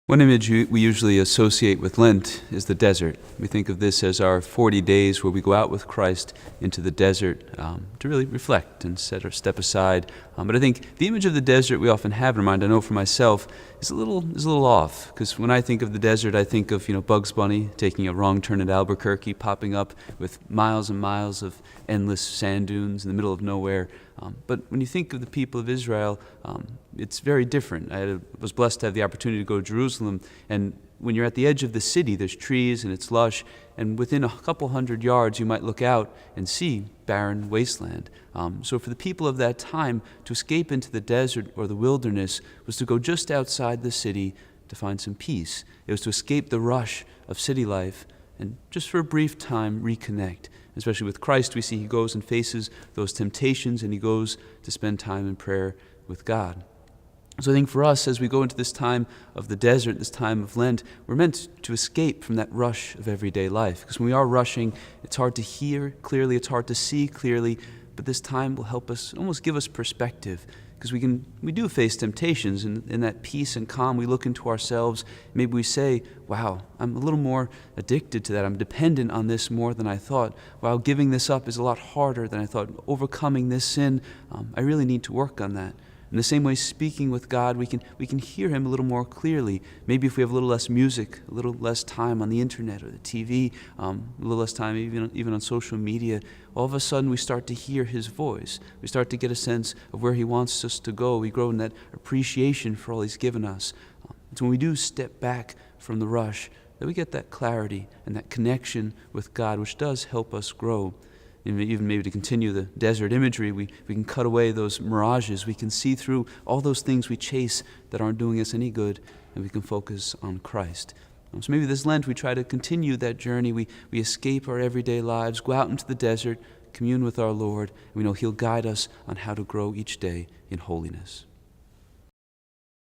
One image we usually associate with Lent is the desert. We think of this as our 40 days where we go out with Christ into the desert to really reflect and step aside. But I think the image of the desert we often have in mind, I know for myself, is a little off. Because when I think of the desert, I think of Bugs Bunny taking a wrong turn at Albuquerque, popping up with miles and miles of endless sand dunes in the middle of nowhere. But when you think of the people of Israel, it's very different. I was blessed to have the opportunity to go to Jerusalem, and when you're at the edge of the city, there's trees and it's lush, and within a couple hundred yards you might look out and see barren wasteland. So for the people of that time, to escape into the desert or the wilderness was to go just outside the city to find some peace. It was to escape the rush of city life and just for a brief time reconnect. Especially with Christ, we see he goes and faces those temptations, and he goes to spend time in prayer with God. So I think for us, as we go into this time of the desert, this time of Lent, we're meant to escape from that rush of everyday life. Because when we are rushing, it's hard to hear clearly, it's hard to see clearly, but this time will help us, almost give us perspective. Because we do face temptations, and in that peace and calm, we look into ourselves. Maybe we say, wow, I'm a little more addicted to that. I'm dependent on this more than I thought. Wow, giving this up is a lot harder than I thought. Overcoming this sin, I really need to work on that. In the same way, speaking with God, we can hear him a little more clearly. Maybe if we have a little less music, a little less time on the internet or the TV, a little less time even on social media, all of a sudden we start to hear his voice. We start to get a sense of where he wants us to go. We grow in that appreciation for all he's given us. It's when we do step back from the rush that we get that clarity and that connection with God, which does help us grow. Even maybe to continue the desert imagery, we can cut away those mirages. We can see through all those things we chase that aren't doing us any good, and we can focus on Christ. So maybe this Lent we try to continue that journey. We escape our everyday lives, go out into the desert, commune with our Lord, and we know he'll guide us on how to grow each day in holiness.